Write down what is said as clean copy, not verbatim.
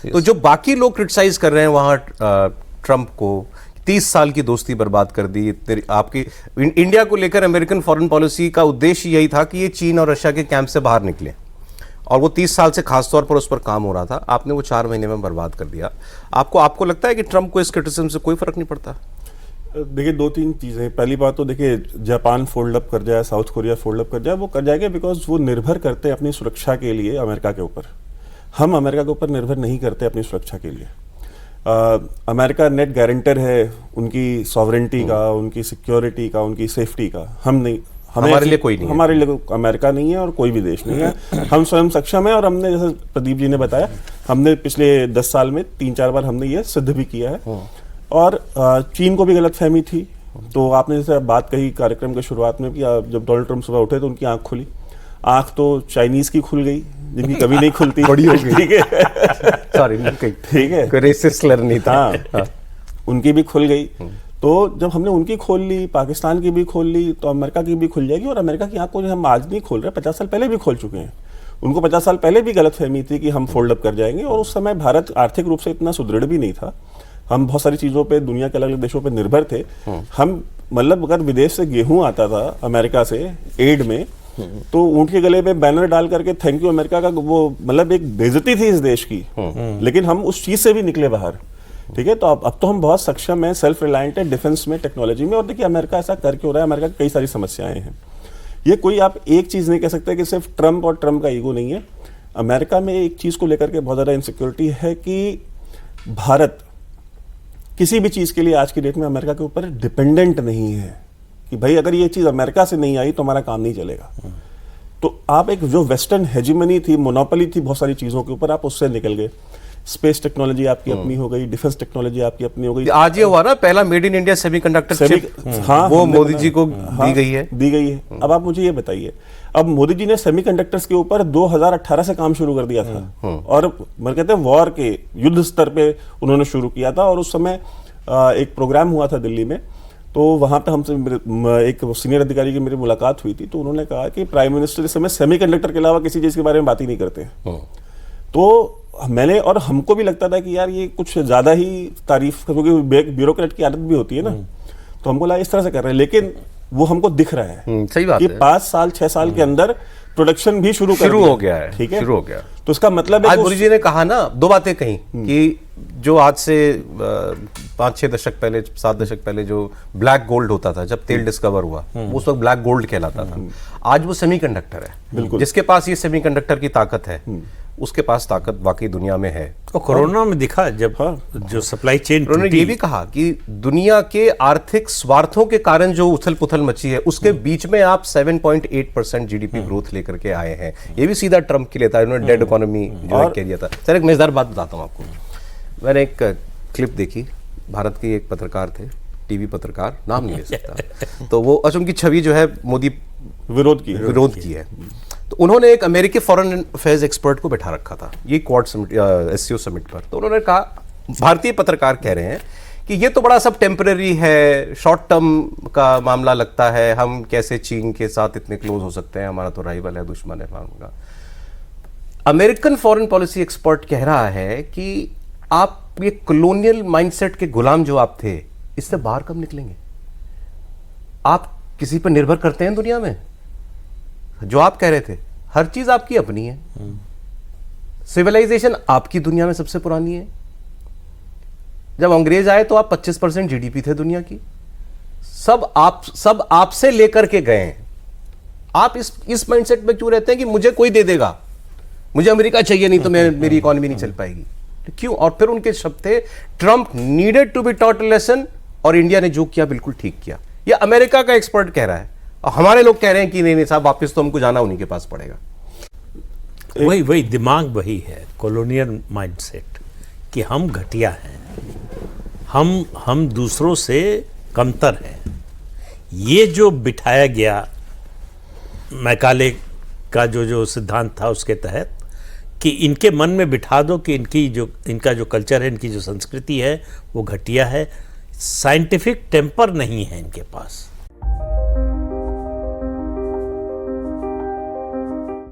तो जो बाकी लोग क्रिटिसाइज कर रहे हैं वहां ट्रंप को, 30 साल की दोस्ती बर्बाद कर दी आपकी। इंडिया को लेकर अमेरिकन फॉरेन पॉलिसी का उद्देश्य यही था कि ये चीन और रशिया के कैंप से बाहर निकले, और वो 30 साल से खासतौर पर उस पर काम हो रहा था। आपने वो 4 महीने में बर्बाद कर दिया। आपको लगता है कि ट्रंप को इस क्रिटिसिज्म से कोई फर्क नहीं पड़ता? देखिए, 2-3 चीज़ें। पहली बात तो देखिए, जापान फोल्ड अप कर जाए, साउथ कोरिया फोल्ड अप कर जाए, वो कर जाएगा बिकॉज वो निर्भर करते हैं अपनी सुरक्षा के लिए अमेरिका के ऊपर। हम अमेरिका के ऊपर निर्भर नहीं करते अपनी सुरक्षा के लिए। अमेरिका नेट गारंटर है उनकी सॉवरेंटी का, उनकी सिक्योरिटी का, उनकी सेफ्टी का। हम नहीं, हमारे लिए कोई नहीं है। हमारे लिए अमेरिका नहीं है और कोई भी देश नहीं है। हम स्वयं सक्षम है, और हमने, जैसे प्रदीप जी ने बताया, हमने पिछले 10 साल में 3-4 बार हमने ये सिद्ध भी किया है। और चीन को भी गलतफहमी थी। तो आपने जैसे बात कही कार्यक्रम के शुरुआत में कि जब डोनाल्ड ट्रंप सुबह उठे तो उनकी आंख खुली। आंख तो चाइनीज की खुल गई, जिनकी कभी नहीं खुलती। बड़ी हो गई। ठीक है, सॉरी, ठीक है, कोई रेसिस्ट स्लर नहीं था। हाँ, उनकी भी खुल गई। तो जब हमने उनकी खोल ली, पाकिस्तान की भी खोल ली, तो अमेरिका की भी खुल जाएगी। और अमेरिका की आंख को जो हम आज नहीं खोल रहे, 50 साल पहले भी खोल चुके हैं। उनको 50 साल पहले भी गलतफहमी थी कि हम फोल्ड अप कर जाएंगे, और उस समय भारत आर्थिक रूप से इतना सुदृढ़ भी नहीं था। हम बहुत सारी चीज़ों पे, दुनिया के अलग अलग देशों पे निर्भर थे। हम, मतलब अगर विदेश से गेहूं आता था अमेरिका से एड में, तो ऊंट के गले पे बैनर डाल करके थैंक यू अमेरिका का, वो मतलब एक बेइज्जती थी इस देश की। लेकिन हम उस चीज़ से भी निकले बाहर। ठीक है, तो अब तो हम बहुत सक्षम हैं, सेल्फ रिलायंट है डिफेंस में, टेक्नोलॉजी में। और देखिए, अमेरिका ऐसा कर क्यों रहा है? अमेरिका की कई सारी समस्याएं हैं। ये कोई आप एक चीज़ नहीं कह सकते कि सिर्फ ट्रंप और ट्रंप का ईगो नहीं है। अमेरिका में एक चीज़ को लेकर के बहुत ज़्यादा इनसिक्योरिटी है कि भारत किसी भी चीज़ के लिए आज की डेट में अमेरिका के ऊपर डिपेंडेंट नहीं है, कि भाई अगर ये चीज़ अमेरिका से नहीं आई तो हमारा काम नहीं चलेगा। तो आप एक जो वेस्टर्न हेजिमनी थी, मोनोपोली थी बहुत सारी चीज़ों के ऊपर, आप उससे निकल गए। स्पेस टेक्नोलॉजी आपकी अपनी हो गई, डिफेंस टेक्नोलॉजी आपकी अपनी हो गई। आज ये हुआ ना, पहला made in India semiconductor chip, वो मोदी जी को दी गई है। अब आप मुझे ये बताइए, अब मोदी जी ने सेमीकंडक्टर्स के ऊपर 2018 से काम शुरू कर दिया था, और मैं कहते हैं वॉर के युद्ध स्तर पे उन्होंने शुरू किया था। और उस समय एक प्रोग्राम हुआ था दिल्ली में, तो वहां पे हमसे एक सीनियर अधिकारी की मेरी मुलाकात हुई थी। तो उन्होंने कहा कि प्राइम मिनिस्टर इस समय सेमीकंडक्टर के अलावा किसी चीज के बारे में बात ही नहीं करते। तो मैंने, और हमको भी लगता था कि यार ये कुछ ज्यादा ही तारीफ, क्योंकि ब्यूरोक्रेट की आदत भी होती है ना, तो हमको लगा इस तरह से कर रहे हैं। लेकिन वो हमको दिख रहा है सही बात कि 5 साल 6 साल के अंदर प्रोडक्शन भी शुरू हो गया है। ठीक है, शुरू हो गया। तो इसका मतलब है, आज मोदी जी ने कहा ना, 2 बातें कही कि जो आज से 5-6 दशक पहले, 7 दशक पहले जो ब्लैक गोल्ड होता था, जब तेल डिस्कवर हुआ, उस वक्त ब्लैक गोल्ड कहलाता था। आज वो सेमीकंडक्टर है। बिल्कुल, जिसके पास ये सेमीकंडक्टर की ताकत है, उसके पास ताकत वाकई दुनिया में है। और कोरोना में दिखा, जब जो सप्लाई चेन, उन्होंने ये भी कहा कि दुनिया के आर्थिक स्वार्थों के कारण जो उथल पुथल मची है, उसके बीच में आप 7.8% जीडीपी ग्रोथ लेकर के आए हैं। ये भी सीधा ट्रंप के लिए था। उन्होंने डेड इकोनॉमी जो है कह दिया था। सर, एक मजेदार बात बताता हूँ आपको। मैंने एक क्लिप देखी, भारत के एक पत्रकार थे, टीवी पत्रकार, नाम नहीं ले सकता, तो वो उनकी छवि जो है मोदी विरोध की है। तो उन्होंने एक अमेरिकी फॉरेन अफेयर्स एक्सपर्ट को बैठा रखा था, ये क्वाड समिट, एससीओ समिट पर। तो उन्होंने कहा, भारतीय पत्रकार कह रहे हैं कि ये तो बड़ा सब टेम्पररी है, शॉर्ट टर्म का मामला लगता है, हम कैसे चीन के साथ इतने क्लोज हो सकते हैं, हमारा तो राइवल है, दुश्मन है। अमेरिकन फॉरेन पॉलिसी एक्सपर्ट कह रहा है कि आप ये कॉलोनियल माइंडसेट के गुलाम जो आप थे, इससे बाहर कब निकलेंगे? आप किसी पर निर्भर करते हैं दुनिया में? जो आप कह रहे थे, हर चीज आपकी अपनी है, सिविलाइजेशन आपकी दुनिया में सबसे पुरानी है। जब अंग्रेज आए तो आप 25% जीडीपी थे दुनिया की, सब आपसे लेकर के गए हैं। आप इस माइंडसेट में क्यों रहते हैं कि मुझे कोई दे देगा, मुझे अमेरिका चाहिए, नहीं तो मेरी इकोनॉमी नहीं चल पाएगी? क्यों? और फिर उनके शब्द थे, Trump needed to be taught lesson, और इंडिया ने जो किया बिल्कुल ठीक किया। ये अमेरिका का एक्सपर्ट कह रहा है, और हमारे लोग कह रहे हैं कि नहीं साहब, वापस तो हमको जाना उन्हीं के पास पड़ेगा। वही दिमाग वही है, कॉलोनियल माइंडसेट, कि हम घटिया हैं, हम दूसरों से कमतर हैं। ये जो बिठाया गया मैकाले का जो सिद्धांत था, उसके तहत कि इनके मन में बिठा दो कि इनका जो कल्चर है, इनकी जो संस्कृति है, वो घटिया है, साइंटिफिक टेम्पर नहीं है इनके पास।